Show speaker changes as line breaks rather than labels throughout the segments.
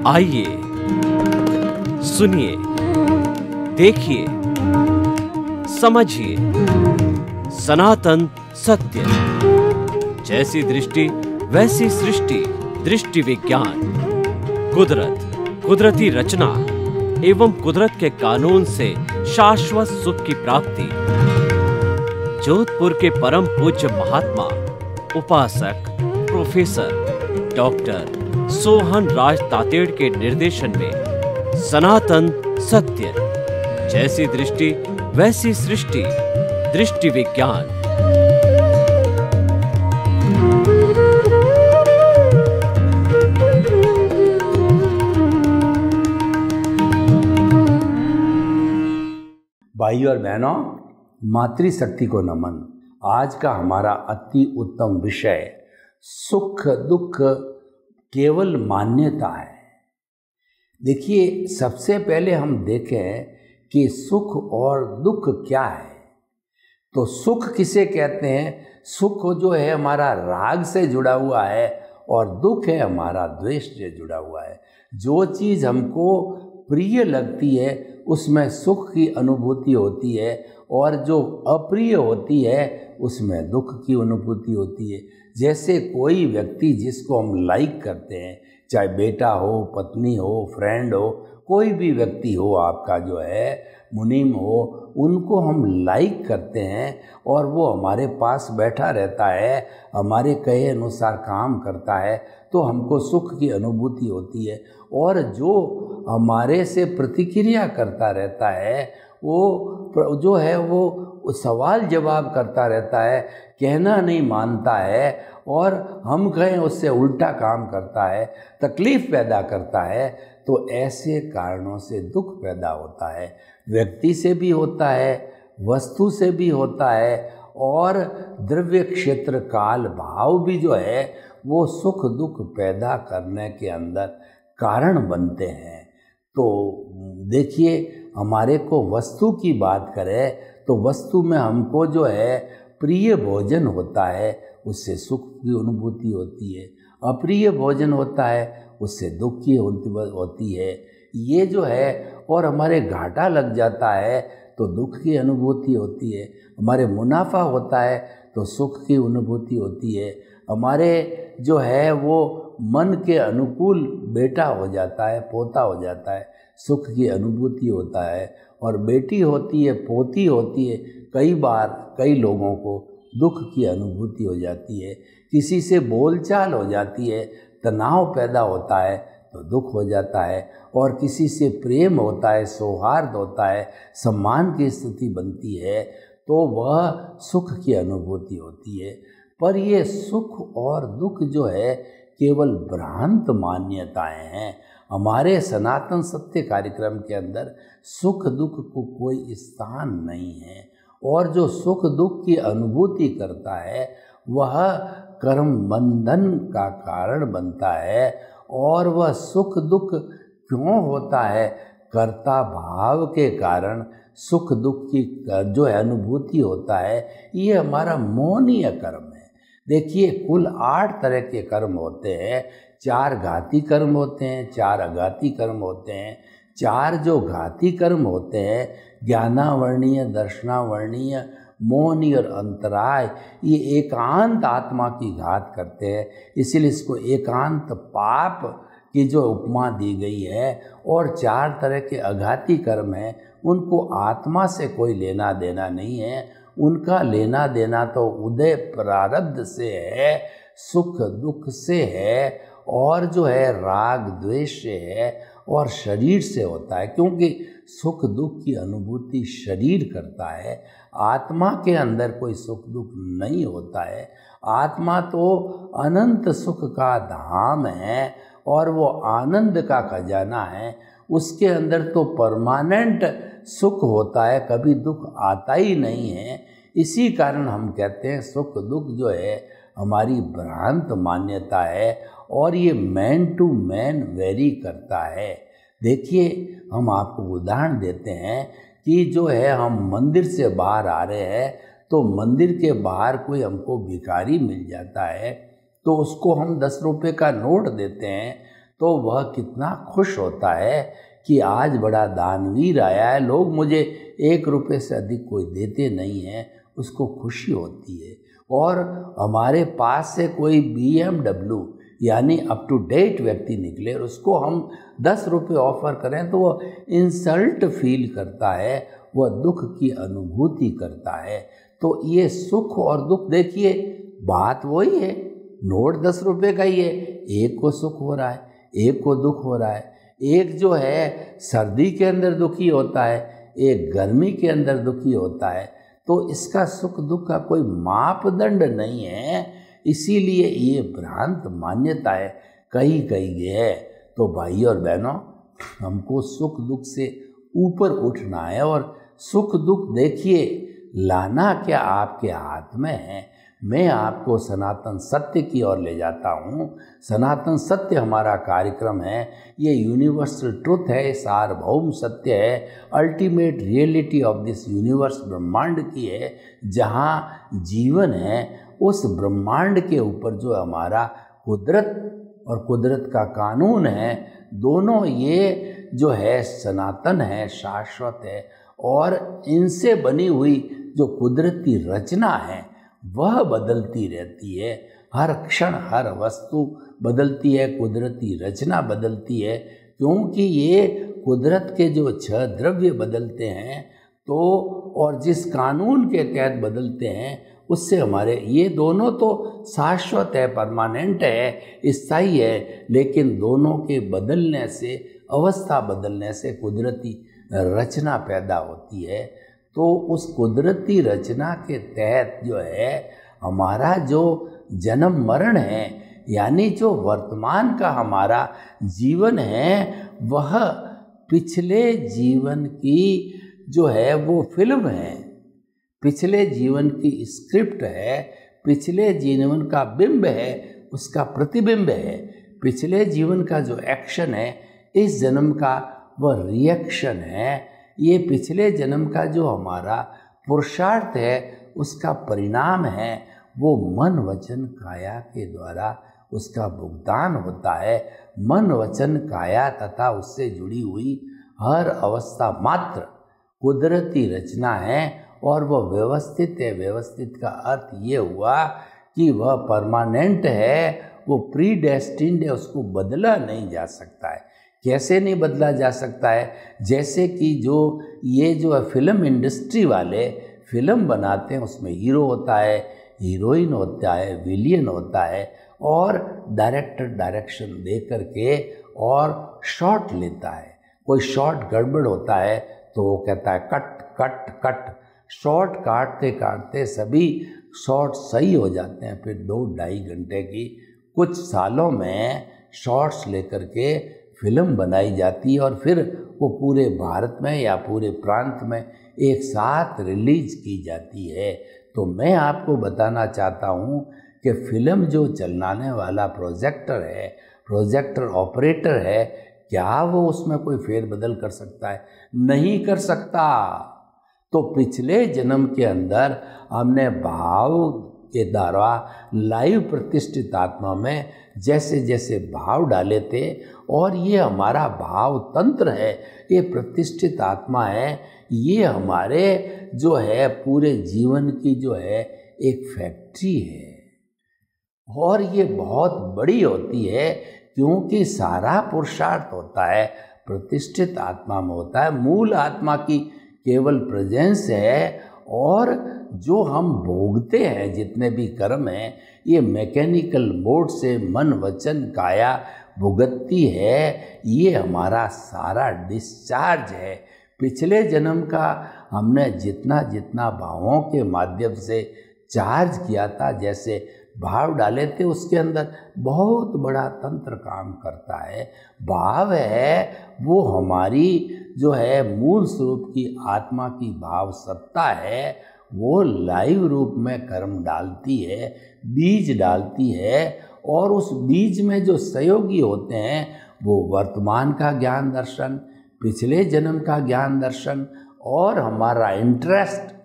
आइए, सुनिए, देखिए, समझिए सनातन सत्य। जैसी दृष्टि वैसी सृष्टि, दृष्टि विज्ञान। कुदरत, कुदरती रचना एवं कुदरत के कानून से शाश्वत सुख की प्राप्ति। जोधपुर के परम पूज्य महात्मा उपासक प्रोफेसर डॉक्टर सोहन राज तातेड़ के निर्देशन में सनातन सत्य। जैसी दृष्टि वैसी सृष्टि, दृष्टि विज्ञान।
भाइयों और बहनों, मातृशक्ति को नमन। आज का हमारा अति उत्तम विषय सुख दुख केवल मान्यता है। देखिए, सबसे पहले हम देखें कि सुख और दुख क्या है। तो सुख किसे कहते हैं? सुख जो है हमारा राग से जुड़ा हुआ है और दुख है हमारा द्वेष से जुड़ा हुआ है। जो चीज़ हमको प्रिय लगती है उसमें सुख की अनुभूति होती है और जो अप्रिय होती है उसमें दुख की अनुभूति होती है। जैसे कोई व्यक्ति जिसको हम लाइक करते हैं, चाहे बेटा हो, पत्नी हो, फ्रेंड हो, कोई भी व्यक्ति हो, आपका जो है मुनीम हो, उनको हम लाइक करते हैं और वो हमारे पास बैठा रहता है, हमारे कहे अनुसार काम करता है, तो हमको सुख की अनुभूति होती है। और जो हमारे से प्रतिक्रिया करता रहता है, वो जो है वो सवाल जवाब करता रहता है, कहना नहीं मानता है और हम कहें उससे उल्टा काम करता है, तकलीफ़ पैदा करता है, तो ऐसे कारणों से दुख पैदा होता है। व्यक्ति से भी होता है, वस्तु से भी होता है और द्रव्य क्षेत्र काल भाव भी जो है वो सुख दुख पैदा करने के अंदर कारण बनते हैं। तो देखिए, हमारे को वस्तु की बात करें तो वस्तु में हमको जो है प्रिय भोजन होता है, उससे सुख की अनुभूति होती है। अप्रिय भोजन होता है, उससे दुख की होती है। ये जो है, और हमारे घाटा लग जाता है तो दुख की अनुभूति होती है। हमारे मुनाफा होता है तो सुख की अनुभूति होती है। हमारे जो है वो मन के अनुकूल बेटा हो जाता है, पोता हो जाता है, सुख की अनुभूति होता है। और बेटी होती है, पोती होती है, कई बार कई लोगों को दुख की अनुभूति हो जाती है। किसी से बोलचाल हो जाती है, तनाव पैदा होता है तो दुख हो जाता है। और किसी से प्रेम होता है, सौहार्द होता है, सम्मान की स्थिति बनती है, तो वह सुख की अनुभूति होती है। पर ये सुख और दुख जो है केवल भ्रांत मान्यताएं हैं। हमारे सनातन सत्य कार्यक्रम के अंदर सुख दुख को कोई स्थान नहीं है। और जो सुख दुख की अनुभूति करता है वह कर्म बंधन का कारण बनता है। और वह सुख दुख क्यों होता है? कर्ता भाव के कारण सुख दुख की जो है अनुभूति होता है। ये हमारा मोहनीय कर्म है। देखिए, कुल 8 तरह के कर्म होते हैं। 4 घाती कर्म होते हैं, 4 अघाती कर्म होते हैं। 4 जो घाती कर्म होते हैं, ज्ञानावर्णीय, दर्शनावर्णीय, मोहनीय और अंतराय, ये एकांत आत्मा की घात करते हैं। इसीलिए इसको एकांत पाप की जो उपमा दी गई है। और 4 तरह के अघाती कर्म हैं, उनको आत्मा से कोई लेना देना नहीं है। उनका लेना देना तो उदय प्रारब्ध से है, सुख दुख से है, और जो है राग द्वेष से है और शरीर से होता है। क्योंकि सुख दुख की अनुभूति शरीर करता है, आत्मा के अंदर कोई सुख दुख नहीं होता है। आत्मा तो अनंत सुख का धाम है और वो आनंद का खजाना है। उसके अंदर तो परमानेंट सुख होता है, कभी दुख आता ही नहीं है। इसी कारण हम कहते हैं सुख दुख जो है हमारी भ्रांत मान्यता है और ये मैन टू मैन वेरी करता है। देखिए, हम आपको उदाहरण देते हैं कि जो है हम मंदिर से बाहर आ रहे हैं तो मंदिर के बाहर कोई हमको भिखारी मिल जाता है तो उसको हम 10 रुपये का नोट देते हैं तो वह कितना खुश होता है कि आज बड़ा दानवीर आया है, लोग मुझे 1 रुपये से अधिक कोई देते नहीं हैं, उसको खुशी होती है। और हमारे पास से कोई BMW यानी अप टू डेट व्यक्ति निकले और उसको हम 10 रुपये ऑफर करें तो वो इंसल्ट फील करता है, वह दुख की अनुभूति करता है। तो ये सुख और दुख, देखिए बात वही है, नोट 10 रुपये का ही है, एक को सुख हो रहा है, एक को दुख हो रहा है। एक जो है सर्दी के अंदर दुखी होता है, एक गर्मी के अंदर दुखी होता है। तो इसका सुख दुख का कोई मापदंड नहीं है, इसीलिए ये भ्रांत मान्यताएं कही गई है। तो भाई और बहनों, हमको सुख दुख से ऊपर उठना है और सुख दुख देखिए लाना क्या आपके हाथ में है। मैं आपको सनातन सत्य की ओर ले जाता हूँ। सनातन सत्य हमारा कार्यक्रम है, ये यूनिवर्सल ट्रुथ है, सार्वभौम सत्य है, ultimate reality of this universe, ब्रह्मांड की है। जहाँ जीवन है उस ब्रह्मांड के ऊपर जो हमारा कुदरत और कुदरत का कानून है, दोनों ये जो है सनातन है, शाश्वत है। और इनसे बनी हुई जो कुदरती रचना है वह बदलती रहती है। हर क्षण हर वस्तु बदलती है, कुदरती रचना बदलती है, क्योंकि ये कुदरत के जो 6 द्रव्य बदलते हैं तो और जिस कानून के तहत बदलते हैं उससे हमारे ये दोनों तो शाश्वत है, परमानेंट है, स्थायी है। लेकिन दोनों के बदलने से, अवस्था बदलने से कुदरती रचना पैदा होती है। तो उस कुदरती रचना के तहत जो है हमारा जो जन्म मरण है, यानी जो वर्तमान का हमारा जीवन है, वह पिछले जीवन की जो है वो फिल्म है, पिछले जीवन की स्क्रिप्ट है, पिछले जीवन का बिंब है, उसका प्रतिबिंब है। पिछले जीवन का जो एक्शन है, इस जन्म का वह रिएक्शन है। ये पिछले जन्म का जो हमारा पुरुषार्थ है उसका परिणाम है। वो मन वचन काया के द्वारा उसका भुगतान होता है। मन वचन काया तथा उससे जुड़ी हुई हर अवस्था मात्र कुदरती रचना है और वह व्यवस्थित है। व्यवस्थित का अर्थ ये हुआ कि वह परमानेंट है, वो प्री डेस्टिन्ड है, उसको बदला नहीं जा सकता है। कैसे नहीं बदला जा सकता है? जैसे कि जो ये जो है फिल्म इंडस्ट्री वाले फिल्म बनाते हैं, उसमें हीरो होता है, हीरोइन होता है, विलियन होता है और डायरेक्टर डायरेक्शन दे करके और शॉट लेता है। कोई शॉट गड़बड़ होता है तो वो कहता है कट कट कट। शॉट काटते काटते सभी शॉट सही हो जाते हैं। फिर 2-2.5 घंटे की कुछ सालों में शॉट्स लेकर के फिल्म बनाई जाती है और फिर वो पूरे भारत में या पूरे प्रांत में एक साथ रिलीज की जाती है। तो मैं आपको बताना चाहता हूँ कि फिल्म जो चलाने वाला प्रोजेक्टर है, प्रोजेक्टर ऑपरेटर है, क्या वो उसमें कोई फेरबदल कर सकता है? नहीं कर सकता। तो पिछले जन्म के अंदर हमने भाव के द्वारा लाइव प्रतिष्ठित आत्मा में जैसे जैसे भाव डाले थे, और ये हमारा भाव तंत्र है, ये प्रतिष्ठित आत्मा है, ये हमारे जो है पूरे जीवन की जो है एक फैक्ट्री है। और ये बहुत बड़ी होती है क्योंकि सारा पुरुषार्थ होता है प्रतिष्ठित आत्मा में होता है। मूल आत्मा की केवल प्रेजेंस है और जो हम भोगते हैं जितने भी कर्म हैं, ये मैकेनिकल मोड से मन वचन काया भुगतती है। ये हमारा सारा डिस्चार्ज है। पिछले जन्म का हमने जितना जितना भावों के माध्यम से चार्ज किया था, जैसे भाव डाले थे, उसके अंदर बहुत बड़ा तंत्र काम करता है। भाव है वो हमारी जो है मूल स्वरूप की आत्मा की भाव सत्ता है, वो लाइव रूप में कर्म डालती है, बीज डालती है, और उस बीज में जो सहयोगी होते हैं वो वर्तमान का ज्ञान दर्शन, पिछले जन्म का ज्ञान दर्शन और हमारा इंटरेस्ट,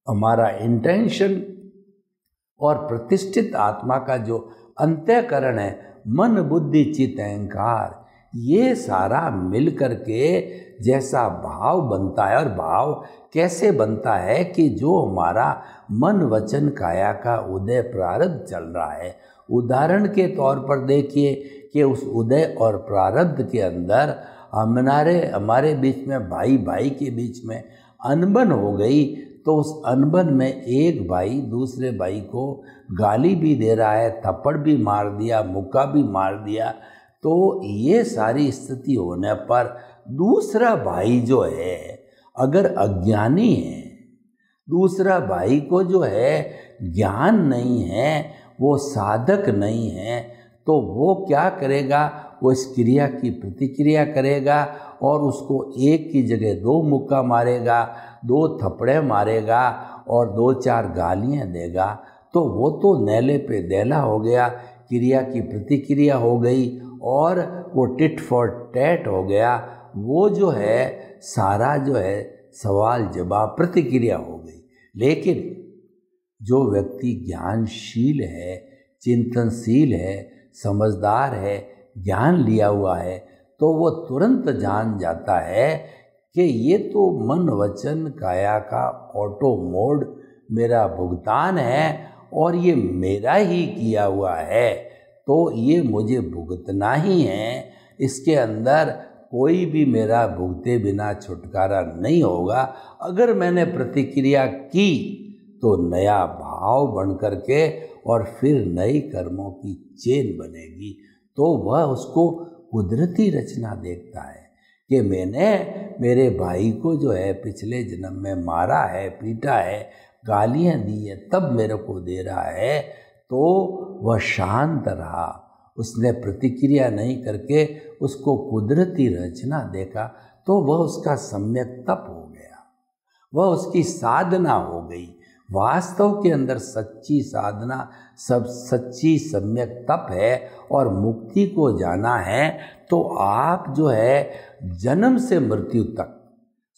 हमारा इंटेंशन और प्रतिष्ठित आत्मा का जो अंतःकरण है, मन बुद्धि चित्त अहंकार, ये सारा मिल करके जैसा भाव बनता है, और भाव कैसे बनता है कि जो हमारा मन वचन काया का उदय प्रारब्ध चल रहा है, उदाहरण के तौर पर देखिए कि उस उदय और प्रारब्ध के अंदर हमारे बीच में भाई भाई के बीच में अनबन हो गई, तो उस अनबन में एक भाई दूसरे भाई को गाली भी दे रहा है, थप्पड़ भी मार दिया, मुक्का भी मार दिया। तो ये सारी स्थिति होने पर दूसरा भाई जो है अगर अज्ञानी है, दूसरा भाई को जो है ज्ञान नहीं है, वो साधक नहीं है, तो वो क्या करेगा, वो इस क्रिया की प्रतिक्रिया करेगा और उसको एक की जगह 2 मुक्का मारेगा, 2 थप्पड़े मारेगा और 2-4 गालियाँ देगा। तो वो तो नेले पे देला हो गया, क्रिया की प्रतिक्रिया हो गई और वो टिट फॉर टैट हो गया। वो जो है सारा जो है सवाल जवाब प्रतिक्रिया हो गई। लेकिन जो व्यक्ति ज्ञानशील है, चिंतनशील है, समझदार है, ज्ञान लिया हुआ है, तो वो तुरंत जान जाता है कि ये तो मन वचन काया का ऑटो मोड मेरा भुगतान है और ये मेरा ही किया हुआ है, तो ये मुझे भुगतना ही है। इसके अंदर कोई भी मेरा भुगते बिना छुटकारा नहीं होगा। अगर मैंने प्रतिक्रिया की तो नया भाव बन करके और फिर नई कर्मों की चेन बनेगी। तो वह उसको कुदरती रचना देखता है कि मैंने मेरे भाई को जो है पिछले जन्म में मारा है, पीटा है, गालियाँ दी है, तब मेरे को दे रहा है। तो वह शांत रहा, उसने प्रतिक्रिया नहीं करके उसको कुदरती रचना देखा, तो वह उसका सम्यक तप हो गया, वह उसकी साधना हो गई। वास्तव के अंदर सच्ची साधना सब सच्ची सम्यक तप है और मुक्ति को जाना है। तो आप जो है जन्म से मृत्यु तक,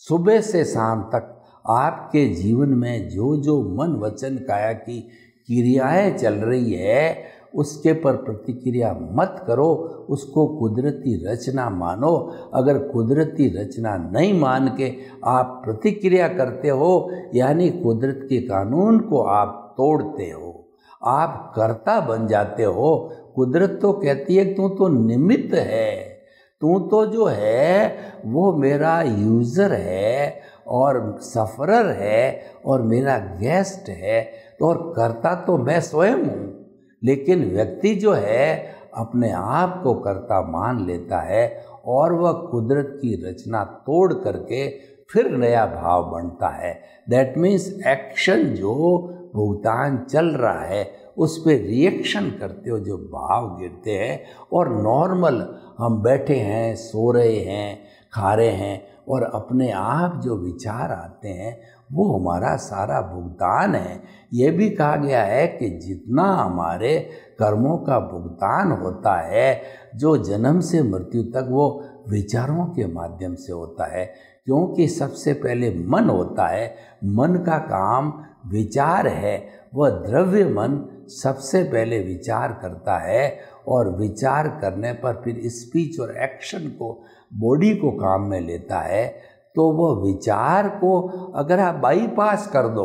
सुबह से शाम तक आपके जीवन में जो जो मन वचन काया की क्रियाएं चल रही है उसके पर प्रतिक्रिया मत करो, उसको कुदरती रचना मानो। अगर कुदरती रचना नहीं मान के आप प्रतिक्रिया करते हो, यानी कुदरत के कानून को आप तोड़ते हो, आप कर्ता बन जाते हो। कुदरत तो कहती है तू तो निमित्त है, तू तो जो है वो मेरा यूज़र है और सफ़रर है और मेरा गेस्ट है, तो और कर्ता तो मैं स्वयं हूँ। लेकिन व्यक्ति जो है अपने आप को कर्ता मान लेता है और वह कुदरत की रचना तोड़ करके फिर नया भाव बनता है। दैट मीन्स एक्शन, जो भुगतान चल रहा है उस पर रिएक्शन करते हो, जो भाव गिरते हैं। और नॉर्मल हम बैठे हैं, सो रहे हैं, खा रहे हैं और अपने आप जो विचार आते हैं वो हमारा सारा भुगतान है। ये भी कहा गया है कि जितना हमारे कर्मों का भुगतान होता है जो जन्म से मृत्यु तक, वो विचारों के माध्यम से होता है, क्योंकि सबसे पहले मन होता है। मन का काम विचार है, वह द्रव्य मन सबसे पहले विचार करता है और विचार करने पर फिर स्पीच और एक्शन को, बॉडी को काम में लेता है। तो वह विचार को अगर आप बाईपास कर दो,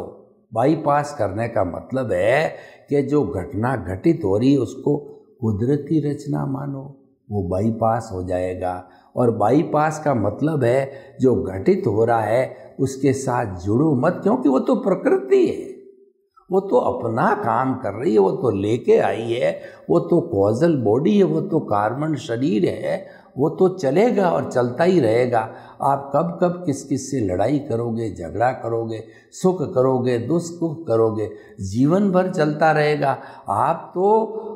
बाईपास करने का मतलब है कि जो घटना घटित हो रही है उसको कुदरती रचना मानो, वो बाईपास हो जाएगा। और बाईपास का मतलब है जो घटित हो रहा है उसके साथ जुड़ो मत, क्योंकि वो तो प्रकृति है, वो तो अपना काम कर रही है, वो तो लेके आई है, वो तो कॉजल बॉडी है, वो तो कार्बन शरीर है, वो तो चलेगा और चलता ही रहेगा। आप कब कब किस किस से लड़ाई करोगे, झगड़ा करोगे, सुख करोगे, दुख करोगे, जीवन भर चलता रहेगा। आप तो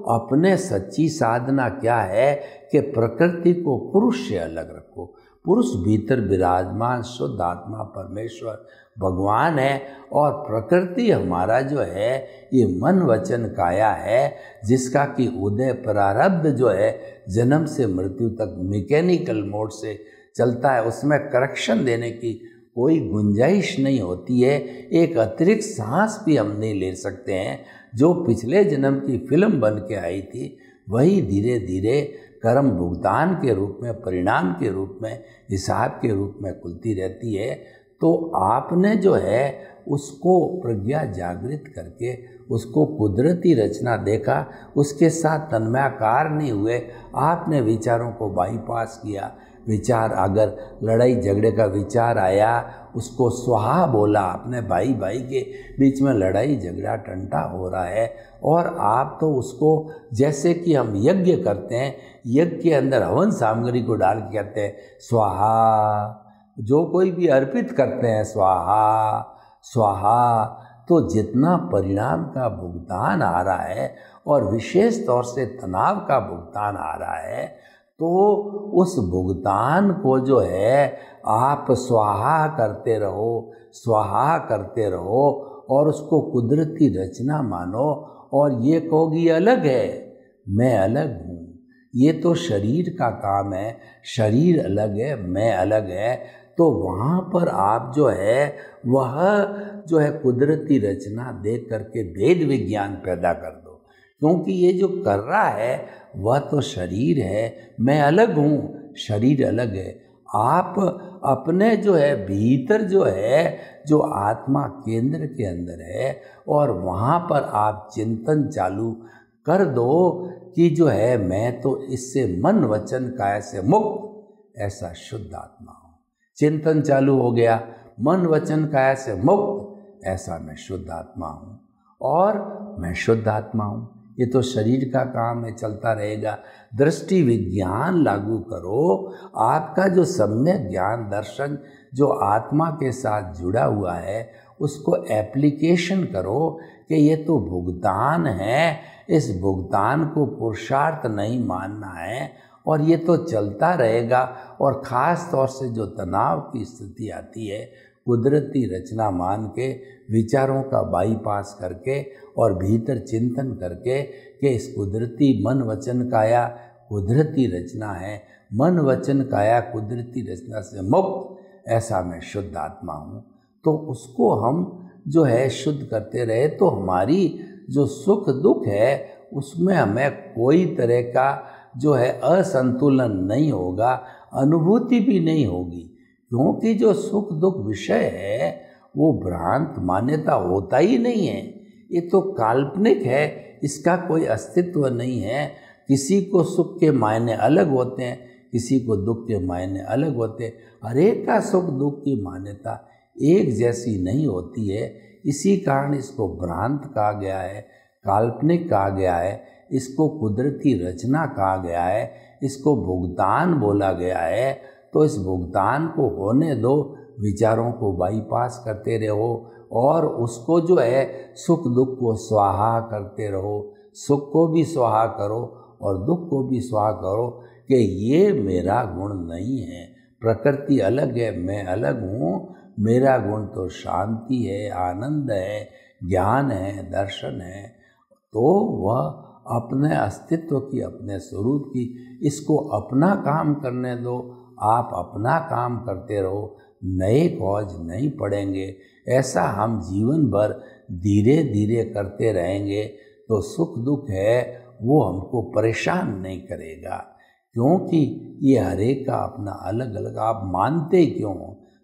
अपने सच्ची साधना क्या है कि प्रकृति को पुरुष से अलग रखो। पुरुष भीतर विराजमान शुद्ध आत्मा परमेश्वर भगवान है और प्रकृति हमारा जो है ये मन वचन काया है, जिसका कि उदय प्रारब्ध जो है जन्म से मृत्यु तक मैकेनिकल मोड से चलता है, उसमें करेक्शन देने की कोई गुंजाइश नहीं होती है। एक अतिरिक्त सांस भी हम नहीं ले सकते हैं। जो पिछले जन्म की फिल्म बन के आई थी वही धीरे धीरे कर्म भुगतान के रूप में, परिणाम के रूप में, हिसाब के रूप में खुलती रहती है। तो आपने जो है उसको प्रज्ञा जागृत करके उसको कुदरती रचना देखा, उसके साथ तन्मयाकार नहीं हुए, आपने विचारों को बाईपास किया। विचार अगर लड़ाई झगड़े का विचार आया, उसको स्वाहा बोला आपने, भाई भाई के बीच में लड़ाई झगड़ा टंटा हो रहा है, और आप तो उसको जैसे कि हम यज्ञ करते हैं, यज्ञ के अंदर हवन सामग्री को डाल के कहते हैं स्वाहा, जो कोई भी अर्पित करते हैं स्वाहा स्वाहा, तो जितना परिणाम का भुगतान आ रहा है और विशेष तौर से तनाव का भुगतान आ रहा है, तो उस भुगतान को जो है आप स्वाहा करते रहो, स्वाहा करते रहो, और उसको कुदरती रचना मानो। और ये कहोगी अलग है, मैं अलग हूँ, ये तो शरीर का काम है, शरीर अलग है, मैं अलग है। तो वहाँ पर आप जो है वह जो है कुदरती रचना देख करके भेद विज्ञान पैदा कर दो, क्योंकि ये जो कर रहा है वह तो शरीर है, मैं अलग हूँ, शरीर अलग है। आप अपने जो है भीतर जो है, जो आत्मा केंद्र के अंदर है, और वहाँ पर आप चिंतन चालू कर दो कि जो है मैं तो इससे मन वचन काया से मुक्त, ऐसा शुद्ध आत्मा हूँ। चिंतन चालू हो गया, मन वचन काया से मुक्त, ऐसा मैं शुद्ध आत्मा हूँ, और मैं शुद्ध आत्मा हूँ। ये तो शरीर का काम है, चलता रहेगा। दृष्टि विज्ञान लागू करो, आपका जो सम्यक ज्ञान दर्शन जो आत्मा के साथ जुड़ा हुआ है उसको एप्लीकेशन करो कि ये तो भुगतान है, इस भुगतान को पुरुषार्थ नहीं मानना है, और ये तो चलता रहेगा। और ख़ास तौर से जो तनाव की स्थिति आती है, कुदरती रचना मान के, विचारों का बाईपास करके और भीतर चिंतन करके कि इस कुदरती मन वचन काया कुदरती रचना है, मन वचन काया कुदरती रचना से मुक्त, ऐसा मैं शुद्ध आत्मा हूँ। तो उसको हम जो है शुद्ध करते रहे, तो हमारी जो सुख दुख है उसमें हमें कोई तरह का जो है असंतुलन नहीं होगा, अनुभूति भी नहीं होगी, क्योंकि जो सुख दुख विषय है वो भ्रांत मान्यता होता ही नहीं है, ये तो काल्पनिक है, इसका कोई अस्तित्व नहीं है। किसी को सुख के मायने अलग होते हैं, किसी को दुख के मायने अलग होते हैं, हर एक का सुख दुख की मान्यता एक जैसी नहीं होती है। इसी कारण इसको भ्रांत कहा गया है, काल्पनिक कहा गया है, इसको कुदरती रचना कहा गया है, इसको भुगतान बोला गया है। तो इस भुगतान को होने दो, विचारों को बाईपास करते रहो, और उसको जो है सुख दुख को स्वाहा करते रहो। सुख को भी स्वाहा करो और दुख को भी स्वाहा करो कि ये मेरा गुण नहीं है, प्रकृति अलग है, मैं अलग हूँ, मेरा गुण तो शांति है, आनंद है, ज्ञान है, दर्शन है। तो वह अपने अस्तित्व की, अपने स्वरूप की, इसको अपना काम करने दो, आप अपना काम करते रहो, नए खोज नहीं पड़ेंगे। ऐसा हम जीवन भर धीरे धीरे करते रहेंगे तो सुख दुख है वो हमको परेशान नहीं करेगा, क्योंकि ये हर एक का अपना अलग अलग। आप मानते क्यों?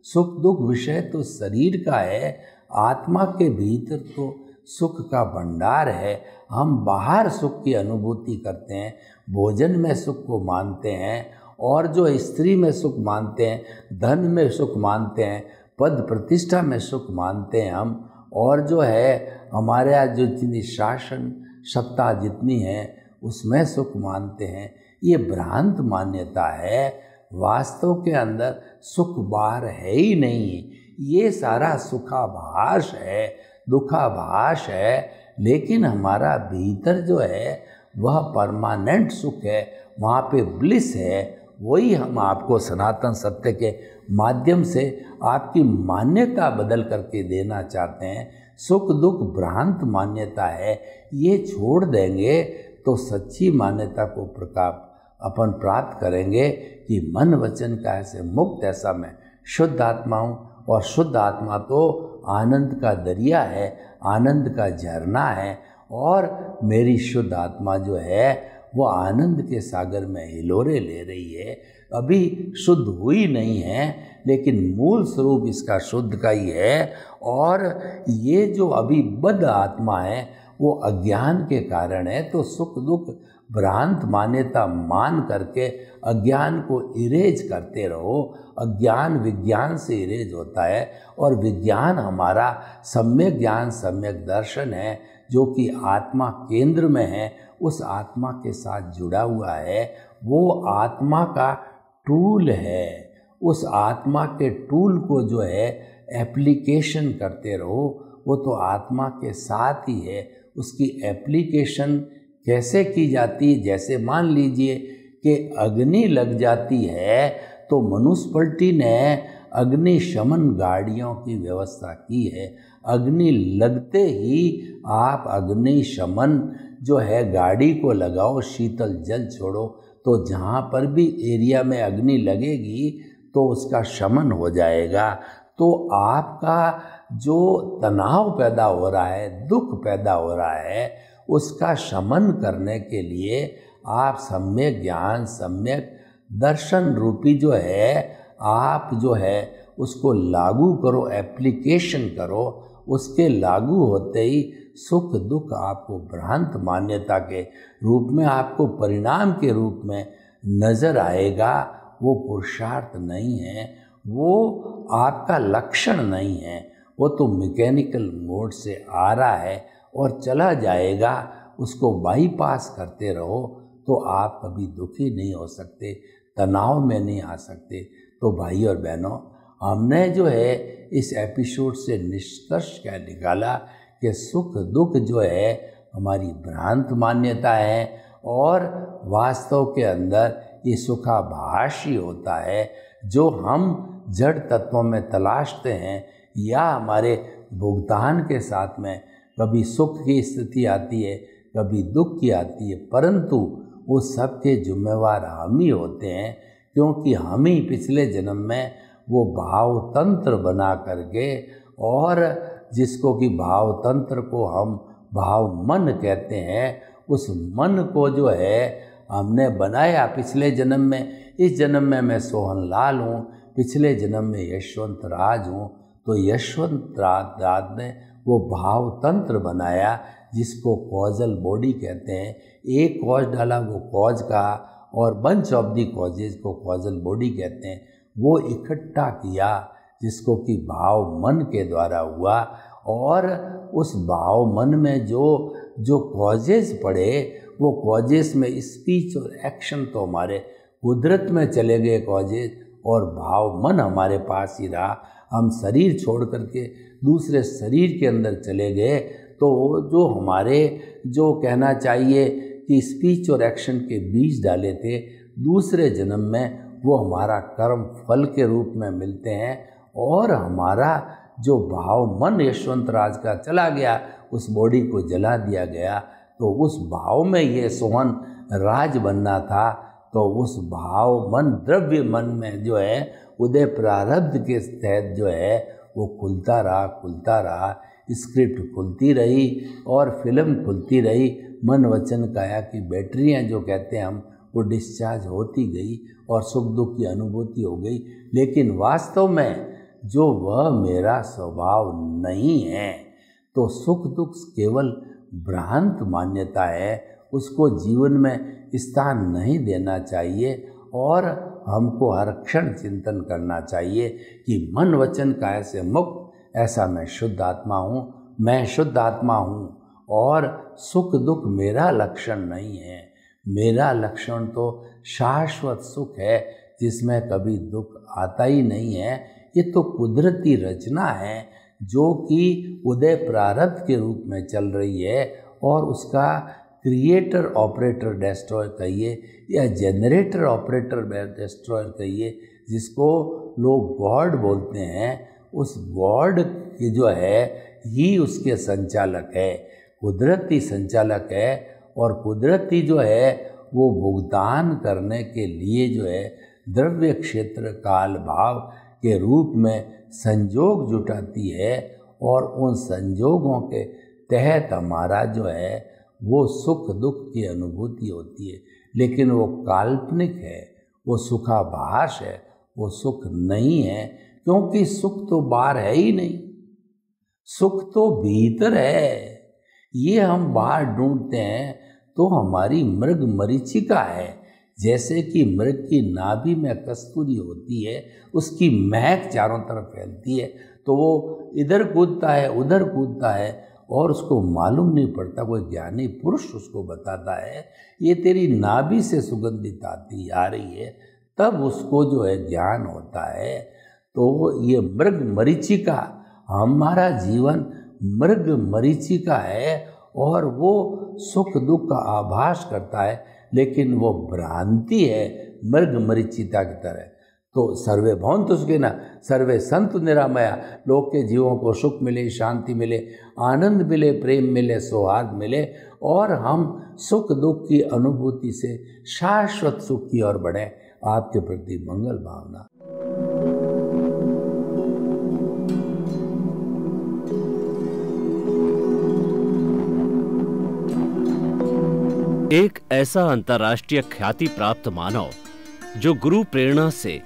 सुख दुख विषय तो शरीर का है, आत्मा के भीतर तो सुख का भंडार है। हम बाहर सुख की अनुभूति करते हैं, भोजन में सुख को मानते हैं, और जो स्त्री में सुख मानते हैं, धन में सुख मानते हैं, पद प्रतिष्ठा में सुख मानते हैं हम, और जो है हमारे यहाँ जो जितनी शासन सत्ता जितनी है उसमें सुख मानते हैं। ये भ्रांत मान्यता है, वास्तव के अंदर सुख बाहर है ही नहीं, ये सारा सुखाभास है, दुखाभास है। लेकिन हमारा भीतर जो है वह परमानेंट सुख है, वहाँ पे ब्लिस है। वही हम आपको सनातन सत्य के माध्यम से आपकी मान्यता बदल करके देना चाहते हैं। सुख दुख भ्रांत मान्यता है, ये छोड़ देंगे तो सच्ची मान्यता को प्रकाश अपन प्राप्त करेंगे कि मन वचन का ऐसे मुक्त, ऐसा मैं शुद्ध आत्मा हूँ। और शुद्ध आत्मा तो आनंद का दरिया है, आनंद का झरना है, और मेरी शुद्ध आत्मा जो है वो आनंद के सागर में हिलोरे ले रही है। अभी शुद्ध हुई नहीं है, लेकिन मूल स्वरूप इसका शुद्ध का ही है। और ये जो अभी बद्ध आत्मा है वो अज्ञान के कारण है। तो सुख दुख भ्रांत मान्यता मान करके अज्ञान को इरेज करते रहो। अज्ञान विज्ञान से इरेज होता है, और विज्ञान हमारा सम्यक ज्ञान सम्यक दर्शन है, जो कि आत्मा केंद्र में है, उस आत्मा के साथ जुड़ा हुआ है। वो आत्मा का टूल है। उस आत्मा के टूल को जो है एप्लीकेशन करते रहो। वो तो आत्मा के साथ ही है। उसकी एप्लीकेशन कैसे की जाती है? जैसे मान लीजिए कि अग्नि लग जाती है, तो म्युनिसिपैलिटी ने अग्निशमन गाड़ियों की व्यवस्था की है। अग्नि लगते ही आप अग्निशमन जो है गाड़ी को लगाओ, शीतल जल छोड़ो, तो जहाँ पर भी एरिया में अग्नि लगेगी तो उसका शमन हो जाएगा। तो आपका जो तनाव पैदा हो रहा है, दुख पैदा हो रहा है, उसका शमन करने के लिए आप सम्यक ज्ञान सम्यक दर्शन रूपी जो है आप जो है उसको लागू करो, एप्लीकेशन करो। उसके लागू होते ही सुख दुख आपको भ्रांत मान्यता के रूप में, आपको परिणाम के रूप में नजर आएगा। वो पुरुषार्थ नहीं है, वो आपका लक्षण नहीं है। वो तो मैकेनिकल मोड से आ रहा है और चला जाएगा। उसको बाईपास करते रहो तो आप कभी दुखी नहीं हो सकते, तनाव में नहीं आ सकते। तो भाई और बहनों, हमने जो है इस एपिसोड से निष्कर्ष क्या निकाला कि सुख दुख जो है हमारी भ्रांत मान्यता है, और वास्तव के अंदर ये सुखाभास ही होता है जो हम जड़ तत्वों में तलाशते हैं, या हमारे भुगतान के साथ में कभी सुख की स्थिति आती है, कभी दुख की आती है, परंतु वो सब के जिम्मेवार हम ही होते हैं, क्योंकि हम ही पिछले जन्म में वो भाव तंत्र बना करके, और जिसको कि भाव तंत्र को हम भाव मन कहते हैं, उस मन को जो है हमने बनाया पिछले जन्म में। इस जन्म में मैं सोहन लाल हूँ, पिछले जन्म में यशवंत राज हूँ। तो यशवंत राज ने वो भाव तंत्र बनाया जिसको कॉजल बॉडी कहते हैं। एक कॉज डाला वो कॉज का, और बंच ऑफ दी कॉजेज को कॉजल बॉडी कहते हैं। वो इकट्ठा किया जिसको कि भाव मन के द्वारा हुआ, और उस भाव मन में जो कॉजेज पड़े, वो कॉजेज में स्पीच और एक्शन तो हमारे कुदरत में चले गए कॉजेज, और भाव मन हमारे पास ही रहा। हम शरीर छोड़ करके दूसरे शरीर के अंदर चले गए, तो जो हमारे जो कहना चाहिए कि स्पीच और एक्शन के बीज डाले थे दूसरे जन्म में, वो हमारा कर्म फल के रूप में मिलते हैं। और हमारा जो भाव मन यशवंत राज का चला गया, उस बॉडी को जला दिया गया, तो उस भाव में ये सोहन राज बनना था। तो उस भाव मन द्रव्य मन में जो है उदय प्रारब्ध के तहत जो है वो खुलता रहा, स्क्रिप्ट खुलती रही और फिल्म खुलती रही। मन वचन काया की बैटरियां जो कहते हैं हम, वो डिस्चार्ज होती गई और सुख दुख की अनुभूति हो गई। लेकिन वास्तव में जो वह मेरा स्वभाव नहीं है, तो सुख दुख केवल भ्रांत मान्यता है। उसको जीवन में स्थान नहीं देना चाहिए, और हमको हर क्षण चिंतन करना चाहिए कि मन वचन काया से मुक्त, ऐसा मैं शुद्ध आत्मा हूँ, मैं शुद्ध आत्मा हूँ, और सुख दुख मेरा लक्षण नहीं है। मेरा लक्षण तो शाश्वत सुख है, जिसमें कभी दुख आता ही नहीं है। ये तो कुदरती रचना है जो कि उदय प्रारब्ध के रूप में चल रही है, और उसका क्रिएटर ऑपरेटर डेस्ट्रॉयर कहिए या जनरेटर ऑपरेटर डेस्ट्रॉयर कहिए, जिसको लोग गॉड बोलते हैं, उस गॉड की जो है ही उसके संचालक है, कुदरती संचालक है। और कुदरती जो है वो भुगतान करने के लिए जो है द्रव्य क्षेत्र काल भाव के रूप में संयोग जुटाती है, और उन संयोगों के तहत हमारा जो है वो सुख दुख की अनुभूति होती है, लेकिन वो काल्पनिक है, वो सुखाभास है, वो सुख नहीं है, क्योंकि सुख तो बाहर है ही नहीं, सुख तो भीतर है। ये हम बाहर ढूंढते हैं तो हमारी मृग मरीचिका है। जैसे कि मृग की नाभि में कस्तूरी होती है, उसकी महक चारों तरफ फैलती है, तो वो इधर कूदता है उधर कूदता है और उसको मालूम नहीं पड़ता। कोई ज्ञानी पुरुष उसको बताता है ये तेरी नाभि से सुगंधित आती आ रही है, तब उसको जो है ज्ञान होता है। तो ये मृग मरीचिका, हमारा जीवन मृग मरीचिका है और वो सुख दुख का आभास करता है, लेकिन वो भ्रांति है मृग मरीचिका की तरह। तो सर्वे भवन्तु सुखिनः, सर्वे सन्तु निरामया, लोक के जीवों को सुख मिले, शांति मिले, आनंद मिले, प्रेम मिले, सौहार्द मिले और हम सुख दुख की अनुभूति से शाश्वत सुख की ओर बढ़े। आपके प्रति मंगल भावना।
एक ऐसा अंतर्राष्ट्रीय ख्याति प्राप्त मानव जो गुरु प्रेरणा से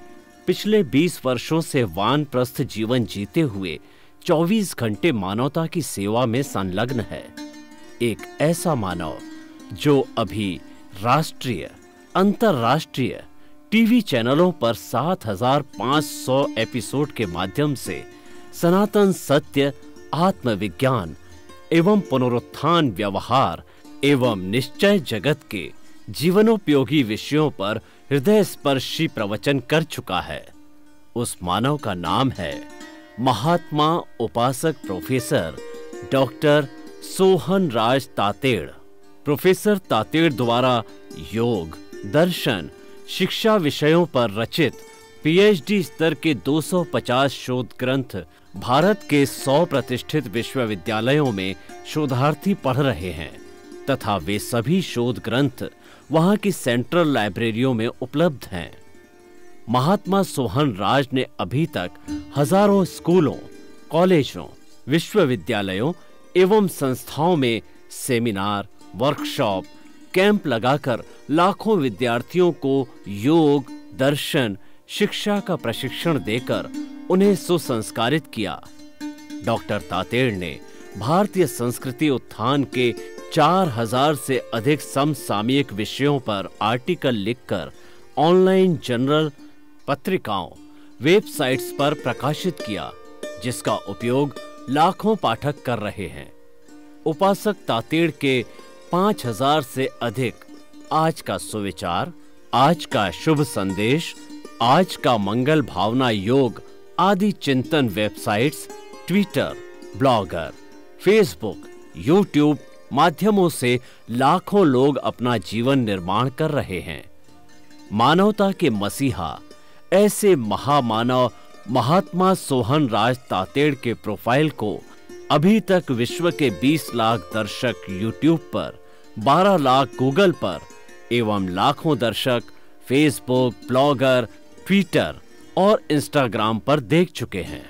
पिछले 20 वर्षों से वानप्रस्थ जीवन जीते हुए 24 घंटे मानवता की सेवा में संलग्न है। एक ऐसा मानव जो अभी राष्ट्रीय, अंतर्राष्ट्रीय टीवी चैनलों पर 7,500 एपिसोड के माध्यम से सनातन सत्य, आत्मविज्ञान एवं पुनरुत्थान व्यवहार एवं निश्चय जगत के जीवनोपयोगी विषयों पर हृदय स्पर्शी प्रवचन कर चुका है। उस मानव का नाम है महात्मा उपासक प्रोफेसर डॉक्टर सोहन राज तातेड़। प्रोफेसर तातेड़ द्वारा योग, दर्शन, शिक्षा विषयों पर रचित पीएचडी स्तर के 250 शोध ग्रंथ भारत के 100 प्रतिष्ठित विश्वविद्यालयों में शोधार्थी पढ़ रहे हैं तथा वे सभी शोध ग्रंथ वहां की सेंट्रल लाइब्रेरियों में उपलब्ध हैं। महात्मा सोहन राज ने अभी तक हजारों स्कूलों, कॉलेजों, विश्वविद्यालयों एवं संस्थाओं में सेमिनार, वर्कशॉप, कैंप लगाकर लाखों विद्यार्थियों को योग, दर्शन, शिक्षा का प्रशिक्षण देकर उन्हें सुसंस्कारित किया। डॉक्टर तातेड़ ने भारतीय संस्कृति उत्थान के 4000 से अधिक समसामयिक विषयों पर आर्टिकल लिखकर ऑनलाइन जर्नल, पत्रिकाओं, वेबसाइट्स पर प्रकाशित किया, जिसका उपयोग लाखों पाठक कर रहे हैं। उपासक तातेड़ के 5000 से अधिक आज का सुविचार, आज का शुभ संदेश, आज का मंगल भावना योग आदि चिंतन websites, Twitter, blogger, Facebook, YouTube माध्यमों से लाखों लोग अपना जीवन निर्माण कर रहे हैं। मानवता के मसीहा ऐसे महामानव महात्मा सोहन राज तातेड़ के प्रोफाइल को अभी तक विश्व के 20 लाख दर्शक यूट्यूब पर, 12 लाख गूगल पर एवं लाखों दर्शक फेसबुक, ब्लॉगर, ट्विटर और इंस्टाग्राम पर देख चुके हैं।